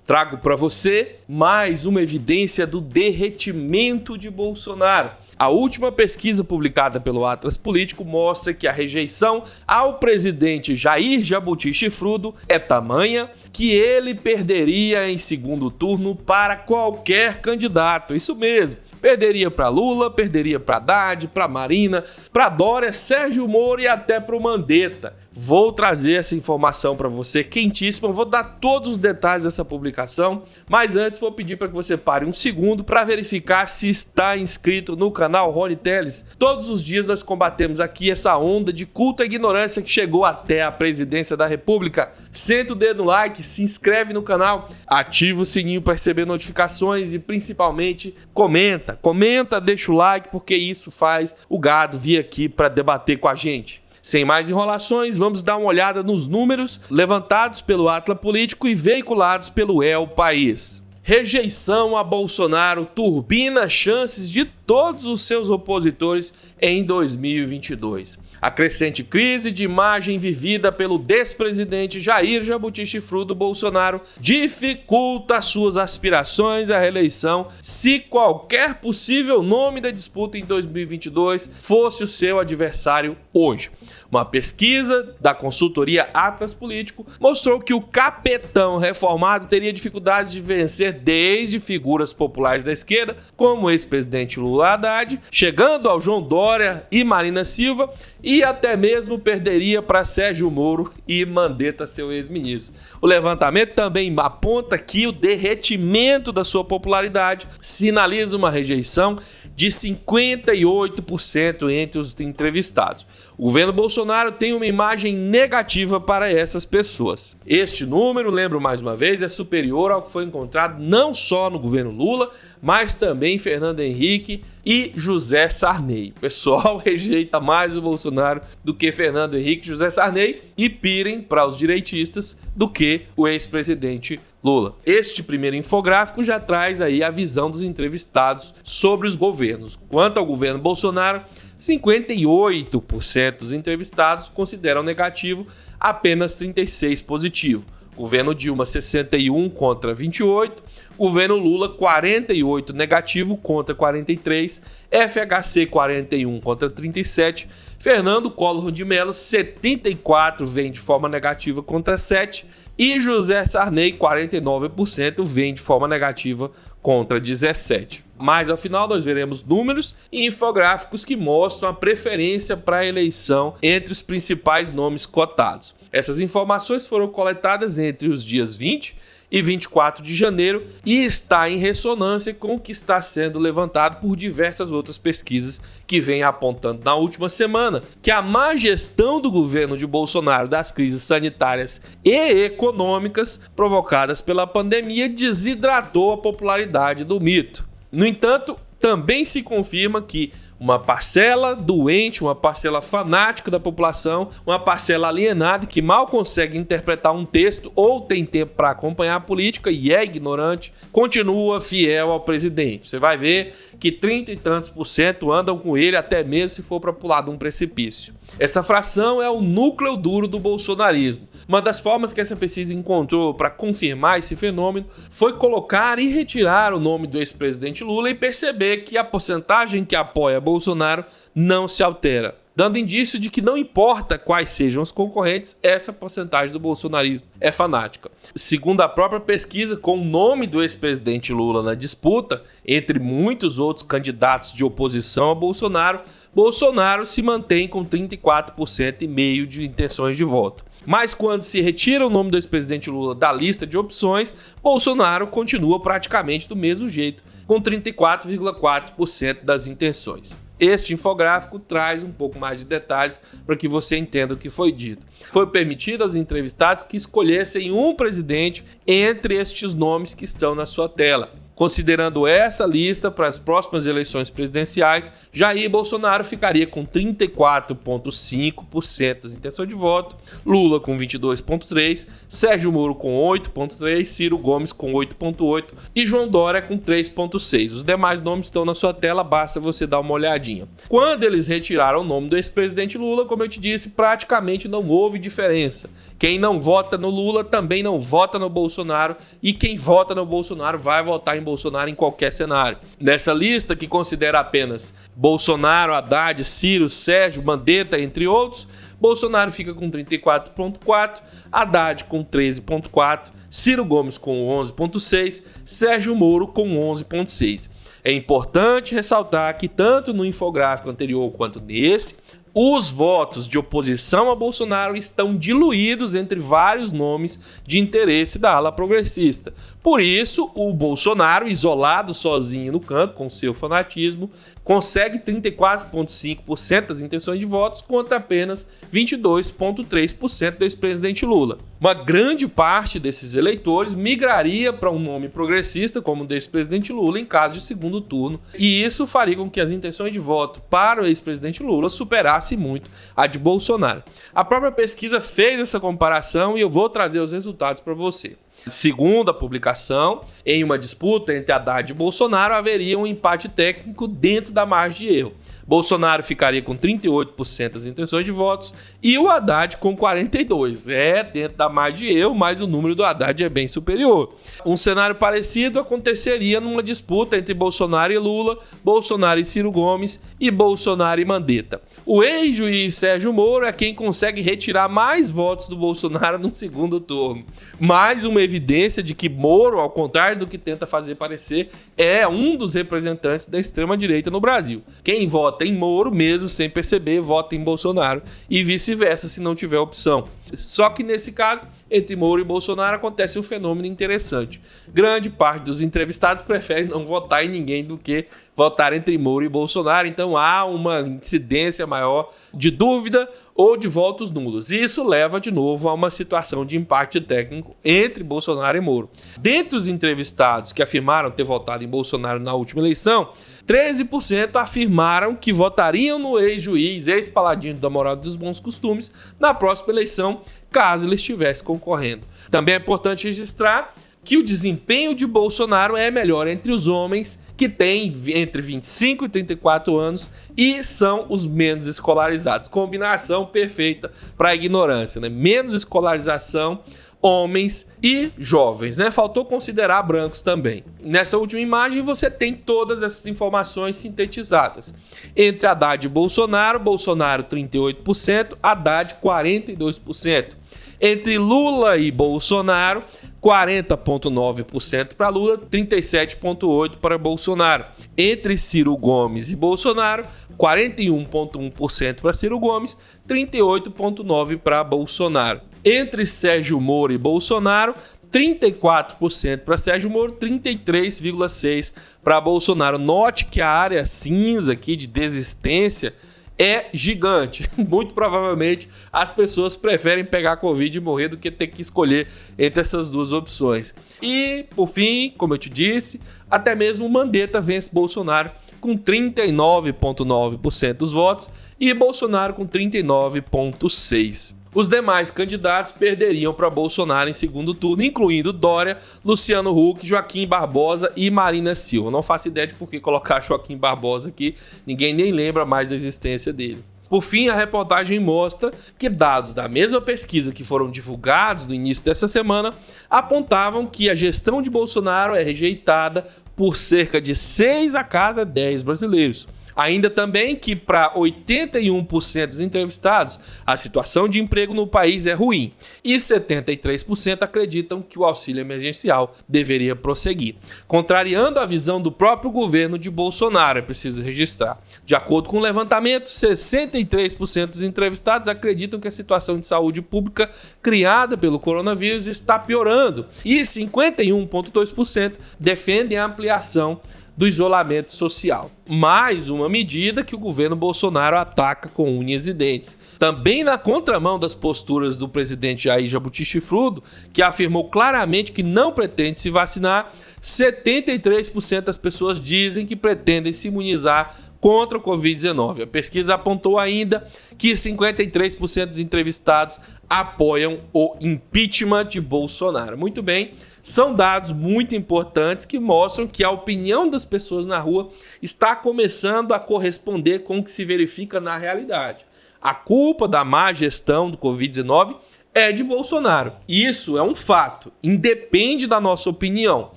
Trago para você mais uma evidência do derretimento de Bolsonaro. A última pesquisa publicada pelo Atlas Político mostra que a rejeição ao presidente Jair Jabuti Chifrudo é tamanha que ele perderia em segundo turno para qualquer candidato. Isso mesmo. Perderia para Lula, perderia para Haddad, para Marina, para Dória, Sérgio Moro e até para o Mandetta. Vou trazer essa informação para você quentíssima, vou dar todos os detalhes dessa publicação, mas antes vou pedir para que você pare um segundo para verificar se está inscrito no canal Rony Teles. Todos os dias nós combatemos aqui essa onda de culto à ignorância que chegou até a presidência da República. Senta o dedo no like, se inscreve no canal, ativa o sininho para receber notificações e principalmente comenta, deixa o like porque isso faz o gado vir aqui para debater com a gente. Sem mais enrolações, vamos dar uma olhada nos números levantados pelo Atlas Político e veiculados pelo El País. Rejeição a Bolsonaro turbina chances de todos os seus opositores em 2022. A crescente crise de imagem vivida pelo despresidente Jair Jabuti Chifrudo Bolsonaro dificulta suas aspirações à reeleição se qualquer possível nome da disputa em 2022 fosse o seu adversário hoje. Uma pesquisa da consultoria Atlas Político mostrou que o capetão reformado teria dificuldades de vencer desde figuras populares da esquerda, como o ex-presidente Lula Haddad, chegando ao João Dória e Marina Silva, e até mesmo perderia para Sérgio Moro e Mandetta, seu ex-ministro. O levantamento também aponta que o derretimento da sua popularidade sinaliza uma rejeição de 58% entre os entrevistados. O governo Bolsonaro tem uma imagem negativa para essas pessoas. Este número, lembro mais uma vez, é superior ao que foi encontrado não só no governo Lula, mas também Fernando Henrique e José Sarney. O pessoal rejeita mais o Bolsonaro do que Fernando Henrique e José Sarney e pirem para os direitistas do que o ex-presidente Lula. Este primeiro infográfico já traz aí a visão dos entrevistados sobre os governos. Quanto ao governo Bolsonaro, 58% dos entrevistados consideram negativo, apenas 36% positivo. Governo Dilma, 61 contra 28. Governo Lula, 48 negativo contra 43. FHC, 41 contra 37. Fernando Collor de Mello, 74 vem de forma negativa contra 7. E José Sarney, 49% vem de forma negativa contra 17. Mas ao final nós veremos números e infográficos que mostram a preferência para a eleição entre os principais nomes cotados. Essas informações foram coletadas entre os dias 20 e 24 de janeiro e está em ressonância com o que está sendo levantado por diversas outras pesquisas que vêm apontando na última semana que a má gestão do governo de Bolsonaro das crises sanitárias e econômicas provocadas pela pandemia desidratou a popularidade do mito. No entanto, também se confirma que uma parcela doente, uma parcela fanática da população, uma parcela alienada que mal consegue interpretar um texto ou tem tempo para acompanhar a política e é ignorante, continua fiel ao presidente. Você vai ver que 30 e tantos % andam com ele até mesmo se for para pular de um precipício. Essa fração é o núcleo duro do bolsonarismo. Uma das formas que essa pesquisa encontrou para confirmar esse fenômeno foi colocar e retirar o nome do ex-presidente Lula e perceber que a porcentagem que apoia Bolsonaro não se altera, dando indício de que não importa quais sejam os concorrentes, essa porcentagem do bolsonarismo é fanática. Segundo a própria pesquisa, com o nome do ex-presidente Lula na disputa, entre muitos outros candidatos de oposição a Bolsonaro, Bolsonaro se mantém com 34,5% de intenções de voto. Mas quando se retira o nome do ex-presidente Lula da lista de opções, Bolsonaro continua praticamente do mesmo jeito, com 34,4% das intenções. Este infográfico traz um pouco mais de detalhes para que você entenda o que foi dito. Foi permitido aos entrevistados que escolhessem um presidente entre estes nomes que estão na sua tela. Considerando essa lista para as próximas eleições presidenciais, Jair Bolsonaro ficaria com 34,5% das intenções de voto, Lula com 22,3%, Sérgio Moro com 8,3%, Ciro Gomes com 8,8% e João Dória com 3,6%. Os demais nomes estão na sua tela, basta você dar uma olhadinha. Quando eles retiraram o nome do ex-presidente Lula, como eu te disse, praticamente não houve diferença. Quem não vota no Lula também não vota no Bolsonaro, e quem vota no Bolsonaro vai votar em Bolsonaro em qualquer cenário. Nessa lista, que considera apenas Bolsonaro, Haddad, Ciro, Sérgio, Mandetta, entre outros, Bolsonaro fica com 34,4%, Haddad com 13,4%, Ciro Gomes com 11,6%, Sérgio Moro com 11,6%. É importante ressaltar que tanto no infográfico anterior quanto nesse, os votos de oposição a Bolsonaro estão diluídos entre vários nomes de interesse da ala progressista. Por isso, o Bolsonaro, isolado sozinho no canto, com seu fanatismo, consegue 34,5% das intenções de votos contra apenas 22,3% do ex-presidente Lula. Uma grande parte desses eleitores migraria para um nome progressista, como o do ex-presidente Lula, em caso de segundo turno, e isso faria com que as intenções de voto para o ex-presidente Lula superasse muito a de Bolsonaro. A própria pesquisa fez essa comparação e eu vou trazer os resultados para você. Segundo a publicação, em uma disputa entre Haddad e Bolsonaro, haveria um empate técnico dentro da margem de erro. Bolsonaro ficaria com 38% das intenções de votos e o Haddad com 42%. É dentro da margem de erro, mas o número do Haddad é bem superior. Um cenário parecido aconteceria numa disputa entre Bolsonaro e Lula, Bolsonaro e Ciro Gomes e Bolsonaro e Mandetta. O ex-juiz Sérgio Moro é quem consegue retirar mais votos do Bolsonaro no segundo turno. Mais uma evidência de que Moro, ao contrário do que tenta fazer parecer, é um dos representantes da extrema-direita no Brasil. Quem vota em Moro, mesmo sem perceber, vota em Bolsonaro e vice-versa se não tiver opção. Só que nesse caso, entre Moro e Bolsonaro acontece um fenômeno interessante. Grande parte dos entrevistados prefere não votar em ninguém do que votar entre Moro e Bolsonaro, então há uma incidência maior de dúvida ou de votos nulos. E isso leva de novo a uma situação de empate técnico entre Bolsonaro e Moro. Dentre os entrevistados que afirmaram ter votado em Bolsonaro na última eleição, 13% afirmaram que votariam no ex-juiz, ex-paladino da moral e dos bons costumes, na próxima eleição, caso ele estivesse concorrendo. Também é importante registrar que o desempenho de Bolsonaro é melhor entre os homens que têm entre 25 e 34 anos e são os menos escolarizados. Combinação perfeita para a ignorância, né? Menos escolarização, homens e jovens, né? Faltou considerar brancos também. Nessa última imagem você tem todas essas informações sintetizadas. Entre Haddad e Bolsonaro, Bolsonaro 38%, Haddad 42%. Entre Lula e Bolsonaro, 40,9% para Lula, 37,8% para Bolsonaro. Entre Ciro Gomes e Bolsonaro, 41,1% para Ciro Gomes, 38,9% para Bolsonaro. Entre Sérgio Moro e Bolsonaro, 34% para Sérgio Moro, 33,6% para Bolsonaro. Note que a área cinza aqui de desistência é gigante. Muito provavelmente as pessoas preferem pegar Covid e morrer do que ter que escolher entre essas duas opções. E, por fim, como eu te disse, até mesmo Mandetta vence Bolsonaro com 39,9% dos votos e Bolsonaro com 39,6%. Os demais candidatos perderiam para Bolsonaro em segundo turno, incluindo Dória, Luciano Huck, Joaquim Barbosa e Marina Silva. Não faço ideia de por que colocar Joaquim Barbosa aqui, ninguém nem lembra mais da existência dele. Por fim, a reportagem mostra que dados da mesma pesquisa que foram divulgados no início dessa semana apontavam que a gestão de Bolsonaro é rejeitada por cerca de 6 a cada 10 brasileiros. Ainda também que para 81% dos entrevistados, a situação de emprego no país é ruim e 73% acreditam que o auxílio emergencial deveria prosseguir. Contrariando a visão do próprio governo de Bolsonaro, é preciso registrar. De acordo com o levantamento, 63% dos entrevistados acreditam que a situação de saúde pública criada pelo coronavírus está piorando e 51,2% defendem a ampliação do isolamento social. Mais uma medida que o governo Bolsonaro ataca com unhas e dentes. Também na contramão das posturas do presidente Jair Jabuti Chifrudo, que afirmou claramente que não pretende se vacinar, 73% das pessoas dizem que pretendem se imunizar contra o Covid-19. A pesquisa apontou ainda que 53% dos entrevistados apoiam o impeachment de Bolsonaro. Muito bem, são dados muito importantes que mostram que a opinião das pessoas na rua está começando a corresponder com o que se verifica na realidade. A culpa da má gestão do Covid-19 é de Bolsonaro. Isso é um fato, independe da nossa opinião.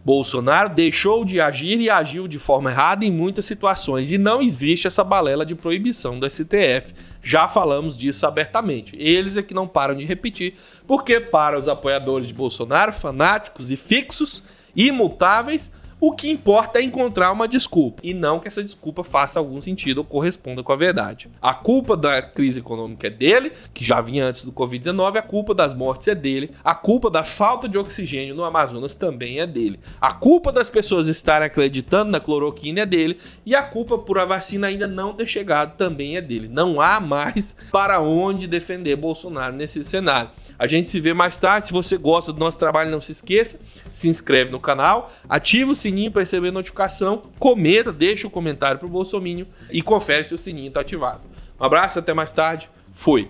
Bolsonaro deixou de agir e agiu de forma errada em muitas situações. E não existe essa balela de proibição do STF. Já falamos disso abertamente. Eles é que não param de repetir, porque para os apoiadores de Bolsonaro, fanáticos e fixos, imutáveis, o que importa é encontrar uma desculpa, e não que essa desculpa faça algum sentido ou corresponda com a verdade. A culpa da crise econômica é dele, que já vinha antes do Covid-19, a culpa das mortes é dele, a culpa da falta de oxigênio no Amazonas também é dele, a culpa das pessoas estarem acreditando na cloroquina é dele, e a culpa por a vacina ainda não ter chegado também é dele. Não há mais para onde defender Bolsonaro nesse cenário. A gente se vê mais tarde. Se você gosta do nosso trabalho, não se esqueça, se inscreve no canal, ativa o sininho para receber notificação, comenta, deixa o comentário pro Bolsominion e confere se o sininho está ativado. Um abraço, até mais tarde. Fui!